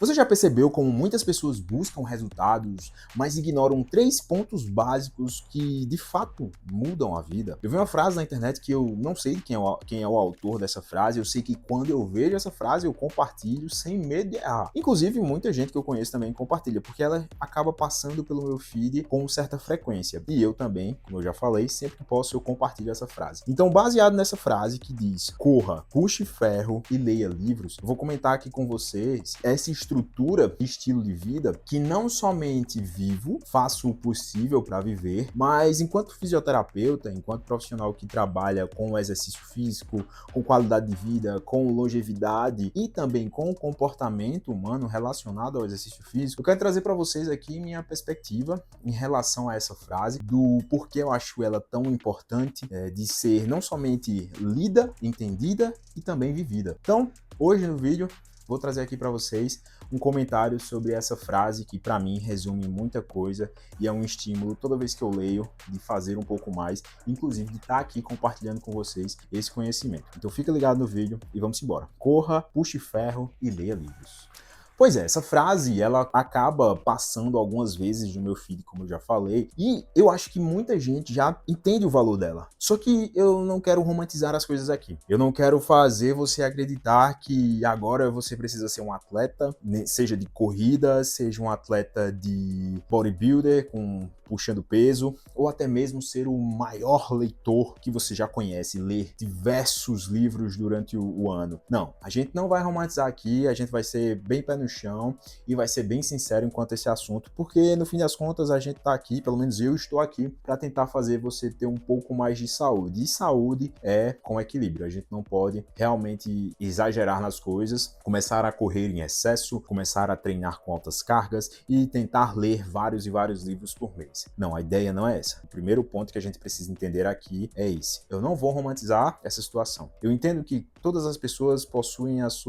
Você já percebeu como muitas pessoas buscam resultados, mas ignoram 3 pontos básicos que de fato mudam a vida? Eu vi uma frase na internet que eu não sei quem é o autor dessa frase, eu sei que quando eu vejo essa frase eu compartilho sem medo de errar. Inclusive, muita gente que eu conheço também compartilha, porque ela acaba passando pelo meu feed com certa frequência. E eu também, como eu já falei, sempre que posso eu compartilho essa frase. Então, baseado nessa frase que diz: corra, puxe ferro e leia livros, eu vou comentar aqui com vocês essa estrutura e estilo de vida que não somente vivo, faço o possível para viver, mas enquanto fisioterapeuta, enquanto profissional que trabalha com o exercício físico, com qualidade de vida, com longevidade e também com o comportamento humano relacionado ao exercício físico, eu quero trazer para vocês aqui minha perspectiva em relação a essa frase, do porquê eu acho ela tão importante de ser não somente lida, entendida e também vivida. Então, hoje no vídeo, vou trazer aqui para vocês um comentário sobre essa frase que para mim resume muita coisa e é um estímulo toda vez que eu leio de fazer um pouco mais, inclusive de estar aqui compartilhando com vocês esse conhecimento. Então fica ligado no vídeo e vamos embora. Corra, puxe ferro e leia livros. Pois é, essa frase, ela acaba passando algumas vezes no meu feed, como eu já falei, e eu acho que muita gente já entende o valor dela. Só que eu não quero romantizar as coisas aqui. Eu não quero fazer você acreditar que agora você precisa ser um atleta, seja de corrida, seja um atleta de bodybuilder, puxando peso, ou até mesmo ser o maior leitor que você já conhece, ler diversos livros durante o ano. Não, a gente não vai romantizar aqui, a gente vai ser bem pé no chão e vai ser bem sincero enquanto esse assunto, porque no fim das contas a gente tá aqui, pelo menos eu estou aqui, para tentar fazer você ter um pouco mais de saúde. E saúde é com equilíbrio, a gente não pode realmente exagerar nas coisas, começar a correr em excesso, começar a treinar com altas cargas e tentar ler vários e vários livros por mês. Não, a ideia não é essa. O primeiro ponto que a gente precisa entender aqui é esse. Eu não vou romantizar essa situação. Eu entendo que todas as pessoas possuem os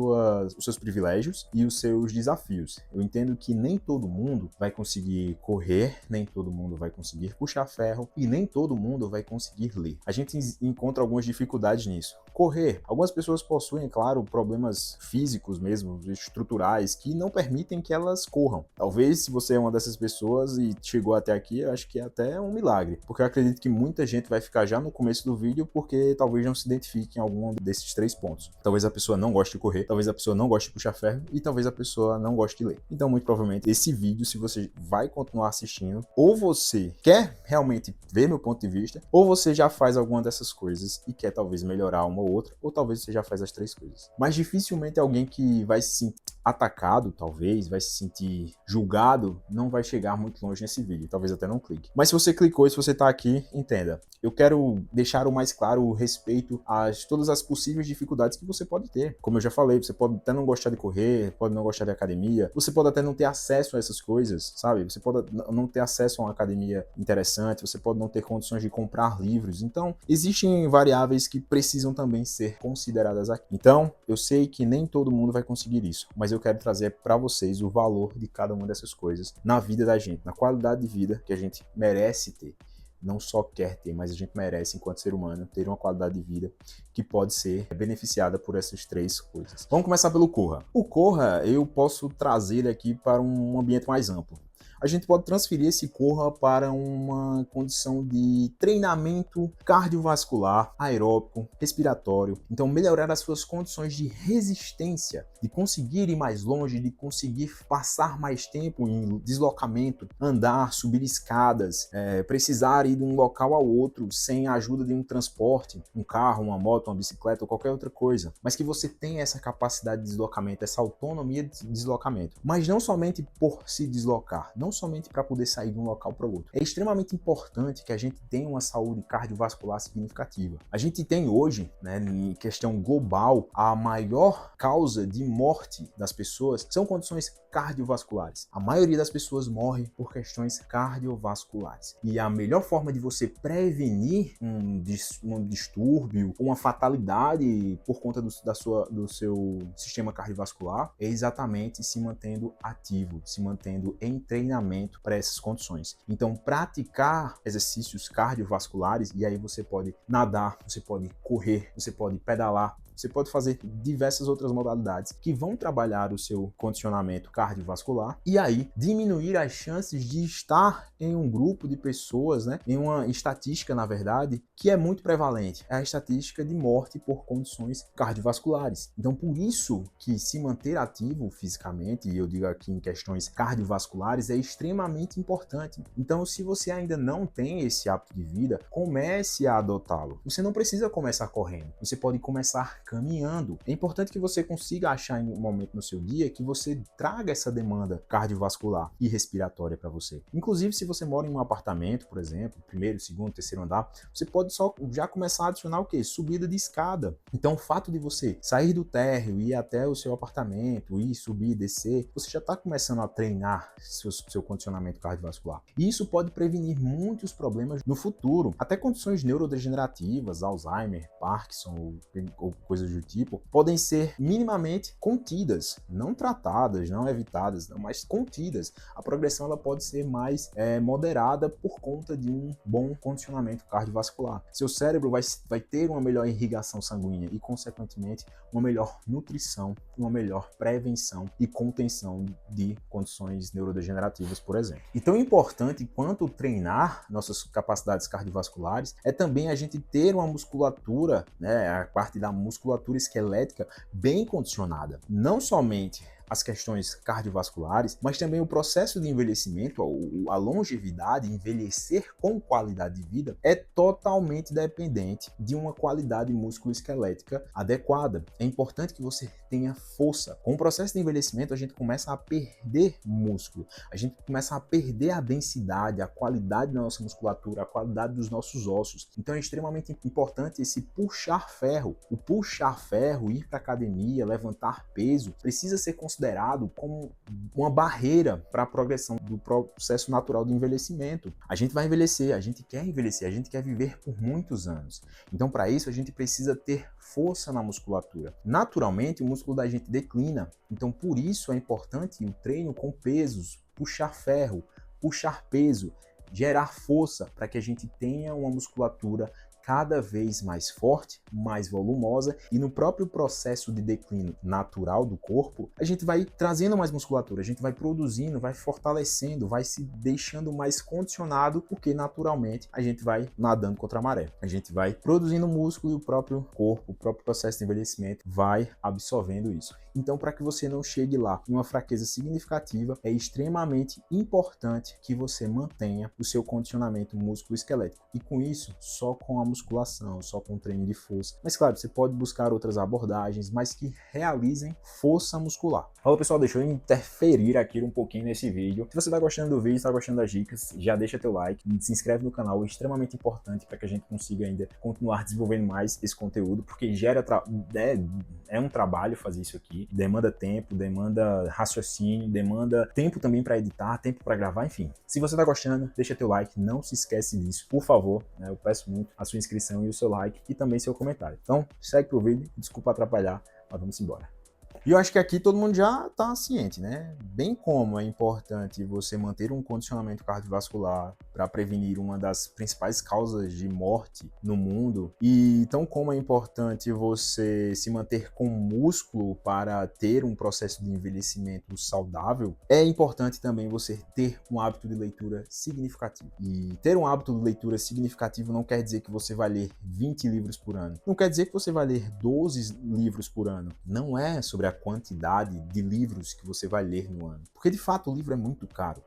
seus privilégios e os seus desafios. Eu entendo que nem todo mundo vai conseguir correr, nem todo mundo vai conseguir puxar ferro e nem todo mundo vai conseguir ler. A gente encontra algumas dificuldades nisso. Correr. Algumas pessoas possuem, claro, problemas físicos mesmo, estruturais, que não permitem que elas corram. Talvez, se você é uma dessas pessoas e chegou até aqui, eu acho que é até um milagre, porque eu acredito que muita gente vai ficar já no começo do vídeo porque talvez não se identifique em algum desses 3 pontos. Talvez a pessoa não goste de correr, talvez a pessoa não goste de puxar ferro e talvez a pessoa não goste de ler. Então, muito provavelmente, esse vídeo, se você vai continuar assistindo, ou você quer realmente ver meu ponto de vista, ou você já faz alguma dessas coisas e quer talvez melhorar uma ou outra, ou talvez você já faz as 3 coisas. Mas dificilmente alguém que vai se sentir atacado, talvez, vai se sentir julgado, não vai chegar muito longe nesse vídeo, talvez até não clique. Mas se você clicou e se você tá aqui, entenda. Eu quero deixar o mais claro o respeito a todas as possíveis dificuldades que você pode ter. Como eu já falei, você pode até não gostar de correr, pode não gostar de academia, você pode até não ter acesso a essas coisas, sabe? Você pode não ter acesso a uma academia interessante, você pode não ter condições de comprar livros. Então, existem variáveis que precisam também ser consideradas aqui. Então, eu sei que nem todo mundo vai conseguir isso, mas eu quero trazer para vocês o valor de cada uma dessas coisas na vida da gente, na qualidade de vida que a gente merece ter. Não só quer ter, mas a gente merece, enquanto ser humano, ter uma qualidade de vida que pode ser beneficiada por essas 3 coisas. Vamos começar pelo Corra. O Corra, eu posso trazer ele aqui para um ambiente mais amplo. A gente pode transferir esse Corra para uma condição de treinamento cardiovascular, aeróbico, respiratório. Então, melhorar as suas condições de resistência, de conseguir ir mais longe, de conseguir passar mais tempo em deslocamento, andar, subir escadas, precisar ir de um local ao outro sem a ajuda de um transporte, um carro, uma moto, uma bicicleta ou qualquer outra coisa. Mas que você tenha essa capacidade de deslocamento, essa autonomia de deslocamento. Mas não somente por se deslocar, não somente para poder sair de um local para o outro. É extremamente importante que a gente tenha uma saúde cardiovascular significativa. A gente tem hoje, em questão global, a maior causa de morte das pessoas são condições cardiovasculares. A maioria das pessoas morre por questões cardiovasculares. E a melhor forma de você prevenir um distúrbio, uma fatalidade por conta do seu sistema cardiovascular é exatamente se mantendo ativo, se mantendo em treinamento para essas condições. Então, praticar exercícios cardiovasculares, e aí você pode nadar, você pode correr, você pode pedalar, você pode fazer diversas outras modalidades que vão trabalhar o seu condicionamento cardiovascular e aí diminuir as chances de estar em um grupo de pessoas, né, em uma estatística, na verdade, que é muito prevalente, é a estatística de morte por condições cardiovasculares. Então, por isso que se manter ativo fisicamente, e eu digo aqui em questões cardiovasculares, é extremamente importante. Então, se você ainda não tem esse hábito de vida, comece a adotá-lo. Você não precisa começar correndo, você pode começar caminhando. É importante que você consiga achar em um momento no seu dia que você traga essa demanda cardiovascular e respiratória para você. Inclusive, se você mora em um apartamento, por exemplo, primeiro, segundo, terceiro andar, você pode só já começar a adicionar o quê? Subida de escada. Então, o fato de você sair do térreo e ir até o seu apartamento, ir, subir, descer, você já está começando a treinar seu condicionamento cardiovascular. E isso pode prevenir muitos problemas no futuro, até condições neurodegenerativas, Alzheimer, Parkinson ou coisas do tipo, podem ser minimamente contidas, não tratadas, não evitadas, não, mas contidas. A progressão ela pode ser mais moderada por conta de um bom condicionamento cardiovascular. Seu cérebro vai ter uma melhor irrigação sanguínea e, consequentemente, uma melhor nutrição, uma melhor prevenção e contenção de condições neurodegenerativas, por exemplo. E tão importante quanto treinar nossas capacidades cardiovasculares é também a gente ter uma musculatura, né, a parte da musculatura esquelética bem condicionada. Não somente as questões cardiovasculares, mas também o processo de envelhecimento, a longevidade, envelhecer com qualidade de vida, é totalmente dependente de uma qualidade musculoesquelética adequada. É importante que você tenha força. Com o processo de envelhecimento, a gente começa a perder músculo, a gente começa a perder a densidade, a qualidade da nossa musculatura, a qualidade dos nossos ossos. Então é extremamente importante esse puxar ferro. O puxar ferro, ir para academia, levantar peso, precisa ser considerado como uma barreira para a progressão do processo natural de envelhecimento. A gente vai envelhecer, a gente quer viver por muitos anos. Então, para isso, a gente precisa ter força na musculatura. Naturalmente, o músculo da gente declina. Então, por isso é importante o treino com pesos, puxar ferro, puxar peso, gerar força para que a gente tenha uma musculatura cada vez mais forte, mais volumosa, e no próprio processo de declínio natural do corpo, a gente vai trazendo mais musculatura, a gente vai produzindo, vai fortalecendo, vai se deixando mais condicionado, porque naturalmente a gente vai nadando contra a maré. A gente vai produzindo músculo e o próprio corpo, o próprio processo de envelhecimento vai absorvendo isso. Então, para que você não chegue lá em uma fraqueza significativa, é extremamente importante que você mantenha o seu condicionamento músculo-esquelético. E com isso, só com a musculação, só com treino de força. Mas claro, você pode buscar outras abordagens, mas que realizem força muscular. Olha pessoal, deixa eu interferir aqui um pouquinho nesse vídeo. Se você está gostando do vídeo, está gostando das dicas, já deixa teu like, se inscreve no canal, é extremamente importante para que a gente consiga ainda continuar desenvolvendo mais esse conteúdo, porque é um trabalho fazer isso aqui, demanda tempo, demanda raciocínio, demanda tempo também para editar, tempo para gravar, enfim. Se você está gostando, deixa teu like, não se esquece disso, por favor, né? Eu peço muito a sua inscrição e o seu like e também seu comentário. Então, segue pro vídeo, desculpa atrapalhar, mas vamos embora. E eu acho que aqui todo mundo já está ciente, né? Bem como é importante você manter um condicionamento cardiovascular para prevenir uma das principais causas de morte no mundo, e tão como é importante você se manter com músculo para ter um processo de envelhecimento saudável, é importante também você ter um hábito de leitura significativo. E ter um hábito de leitura significativo não quer dizer que você vai ler 20 livros por ano. Não quer dizer que você vai ler 12 livros por ano. Não é sobre a quantidade de livros que você vai ler no ano. Porque de fato o livro é muito caro.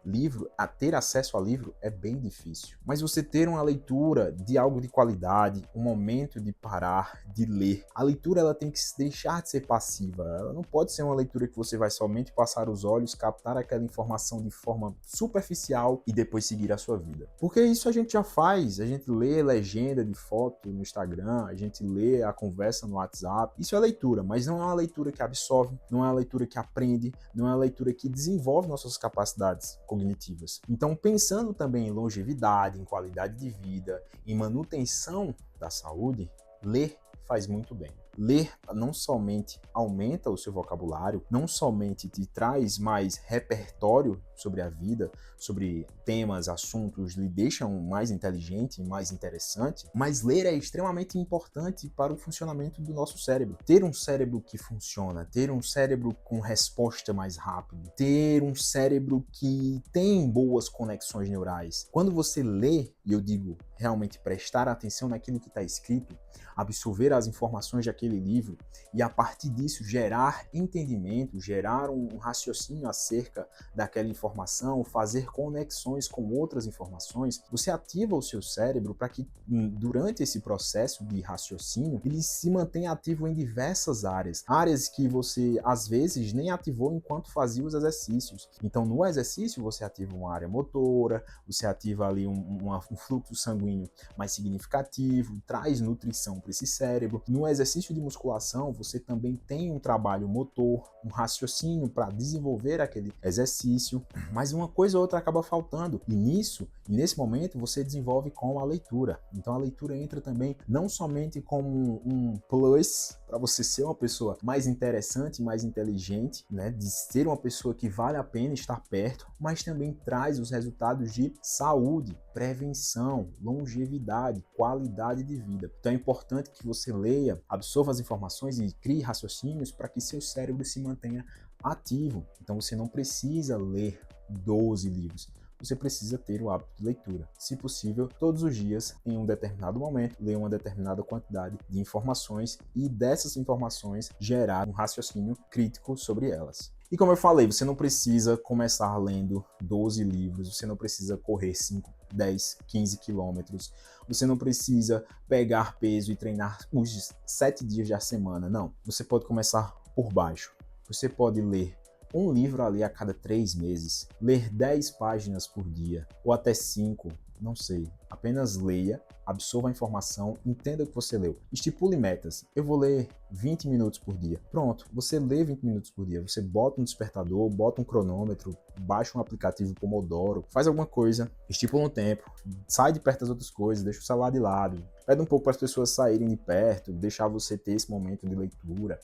Ter acesso a livro é bem difícil. Mas você ter uma leitura de algo de qualidade, um momento de parar, de ler. A leitura ela tem que deixar de ser passiva. Ela não pode ser uma leitura que você vai somente passar os olhos, captar aquela informação de forma superficial e depois seguir a sua vida. Porque isso a gente já faz. A gente lê legenda de foto no Instagram, a gente lê a conversa no WhatsApp. Isso é leitura, mas não é uma leitura que absorve, não é uma leitura que aprende, não é uma leitura que desenvolve nossas capacidades cognitivas. Então, pensando também em longevidade, em qualidade de vida, em manutenção da saúde, ler faz muito bem. ler não somente aumenta o seu vocabulário, não somente te traz mais repertório sobre a vida, sobre temas, assuntos, lhe deixam mais inteligente, mais interessante, mas ler é extremamente importante para o funcionamento do nosso cérebro. Ter um cérebro que funciona, ter um cérebro com resposta mais rápida, ter um cérebro que tem boas conexões neurais. Quando você lê, e eu digo realmente prestar atenção naquilo que está escrito, absorver as informações daquele livro e a partir disso gerar entendimento, gerar um raciocínio acerca daquela informação, fazer conexões com outras informações, você ativa o seu cérebro para que durante esse processo de raciocínio ele se mantenha ativo em diversas áreas que você às vezes nem ativou enquanto fazia os exercícios. Então no exercício você ativa uma área motora, você ativa ali um fluxo sanguíneo mais significativo, traz nutrição para esse cérebro. No exercício de musculação, você também tem um trabalho motor, um raciocínio para desenvolver aquele exercício, mas uma coisa ou outra acaba faltando. E nesse momento, você desenvolve com a leitura. Então a leitura entra também não somente como um plus para você ser uma pessoa mais interessante, mais inteligente, né, de ser uma pessoa que vale a pena estar perto, mas também traz os resultados de saúde, prevenção, longevidade, qualidade de vida. Então é importante que você leia, absorva as informações e crie raciocínios para que seu cérebro se mantenha ativo. Então você não precisa ler 12 livros. Você precisa ter o hábito de leitura. Se possível, todos os dias, em um determinado momento, ler uma determinada quantidade de informações e dessas informações gerar um raciocínio crítico sobre elas. E como eu falei, você não precisa começar lendo 12 livros, você não precisa correr 5, 10, 15 quilômetros, você não precisa pegar peso e treinar os 7 dias da semana, não. Você pode começar por baixo. Você pode ler um livro ali a cada 3 meses, ler 10 páginas por dia, ou até 5, não sei. Apenas leia, absorva a informação, entenda o que você leu. Estipule metas. Eu vou ler 20 minutos por dia. Pronto, você lê 20 minutos por dia. Você bota um despertador, bota um cronômetro, baixa um aplicativo Pomodoro, faz alguma coisa, estipula um tempo, sai de perto das outras coisas, deixa o celular de lado, pede um pouco para as pessoas saírem de perto, deixar você ter esse momento de leitura.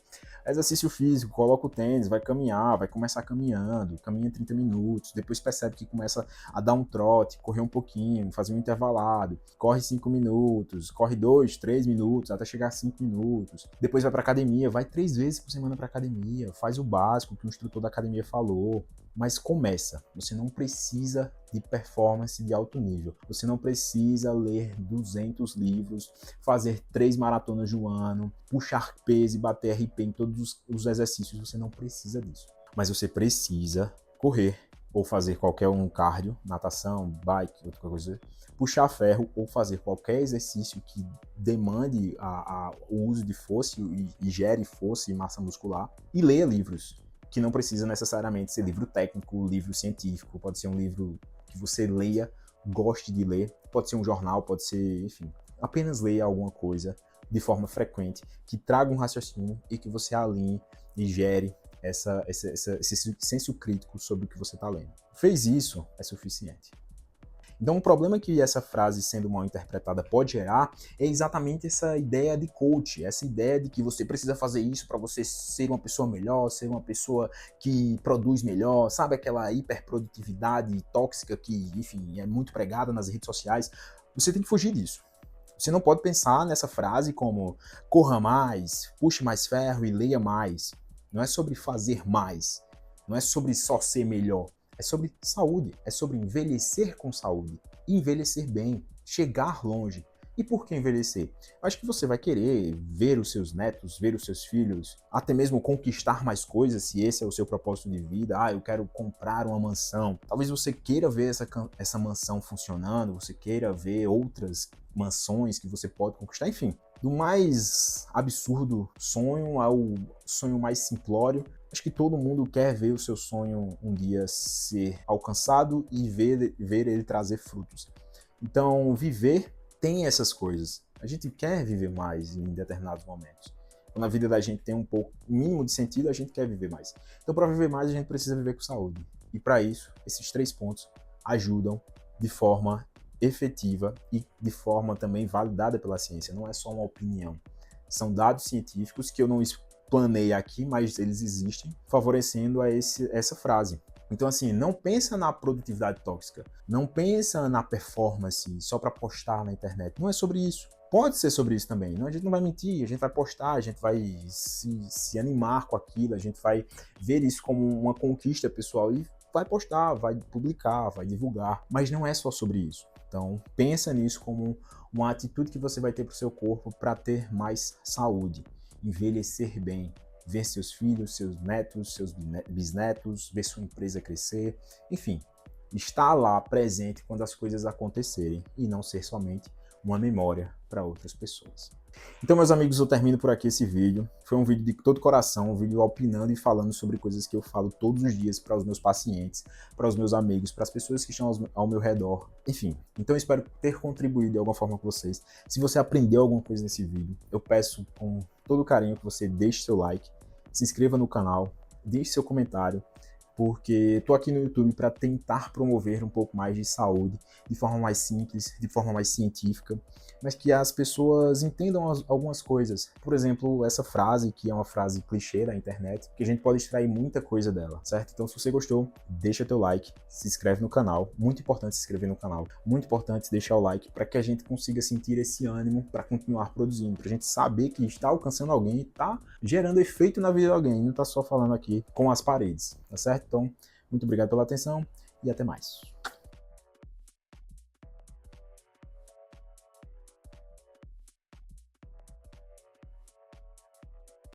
Exercício físico, coloca o tênis, vai caminhar, vai começar caminhando, caminha 30 minutos, depois percebe que começa a dar um trote, correr um pouquinho, fazer um intervalado, corre 5 minutos, corre 2, 3 minutos, até chegar a 5 minutos, depois vai para academia, vai 3 vezes por semana para academia, faz o básico que o instrutor da academia falou, mas começa. Você não precisa de performance de alto nível. Você não precisa ler 200 livros, fazer 3 maratonas no ano, puxar peso e bater RP em todos os exercícios. Você não precisa disso. Mas você precisa correr ou fazer qualquer cardio, natação, bike, outra coisa, puxar ferro ou fazer qualquer exercício que demande o uso de força e gere força e massa muscular e leia livros. Que não precisa necessariamente ser livro técnico, livro científico, pode ser um livro que você leia, goste de ler, pode ser um jornal, pode ser, enfim, apenas leia alguma coisa de forma frequente, que traga um raciocínio e que você alinhe e gere esse senso crítico sobre o que você está lendo. Fez isso, é suficiente. Então, o problema que essa frase, sendo mal interpretada, pode gerar é exatamente essa ideia de coach, essa ideia de que você precisa fazer isso para você ser uma pessoa melhor, ser uma pessoa que produz melhor, sabe aquela hiperprodutividade tóxica que, enfim, é muito pregada nas redes sociais. Você tem que fugir disso. Você não pode pensar nessa frase como corra mais, puxe mais ferro e leia mais. Não é sobre fazer mais, não é sobre só ser melhor. É sobre saúde, é sobre envelhecer com saúde, envelhecer bem, chegar longe. E por que envelhecer? Eu acho que você vai querer ver os seus netos, ver os seus filhos, até mesmo conquistar mais coisas, se esse é o seu propósito de vida. Ah, eu quero comprar uma mansão. Talvez você queira ver essa mansão funcionando, você queira ver outras mansões que você pode conquistar, enfim. Do mais absurdo sonho ao sonho mais simplório, acho que todo mundo quer ver o seu sonho um dia ser alcançado e ver ele trazer frutos. Então, viver tem essas coisas. A gente quer viver mais em determinados momentos. Quando a vida da gente tem um pouco mínimo de sentido, a gente quer viver mais. Então, para viver mais, a gente precisa viver com saúde. E para isso, esses 3 pontos ajudam de forma efetiva e de forma também validada pela ciência. Não é só uma opinião. São dados científicos que eu não explanei aqui, mas eles existem, favorecendo essa frase. Então, assim, não pensa na produtividade tóxica, não pensa na performance só para postar na internet. Não é sobre isso. Pode ser sobre isso também. Não, a gente não vai mentir, a gente vai postar, a gente vai se animar com aquilo, a gente vai ver isso como uma conquista pessoal e vai postar, vai publicar, vai divulgar. Mas não é só sobre isso. Então, pensa nisso como uma atitude que você vai ter para o seu corpo para ter mais saúde, envelhecer bem, ver seus filhos, seus netos, seus bisnetos, ver sua empresa crescer, enfim, estar lá presente quando as coisas acontecerem e não ser somente uma memória para outras pessoas. Então, meus amigos, eu termino por aqui esse vídeo. Foi um vídeo de todo coração, um vídeo opinando e falando sobre coisas que eu falo todos os dias para os meus pacientes, para os meus amigos, para as pessoas que estão ao meu redor. Enfim, então eu espero ter contribuído de alguma forma com vocês. Se você aprendeu alguma coisa nesse vídeo, eu peço com todo carinho que você deixe seu like, se inscreva no canal, deixe seu comentário, porque estou aqui no YouTube para tentar promover um pouco mais de saúde, de forma mais simples, de forma mais científica, mas que as pessoas entendam algumas coisas. Por exemplo, essa frase, que é uma frase clichê da internet, que a gente pode extrair muita coisa dela, certo? Então, se você gostou, deixa teu like, se inscreve no canal, muito importante se inscrever no canal, muito importante deixar o like para que a gente consiga sentir esse ânimo para continuar produzindo, para a gente saber que está alcançando alguém, está gerando efeito na vida de alguém, não está só falando aqui com as paredes, tá certo? Então, muito obrigado pela atenção e até mais.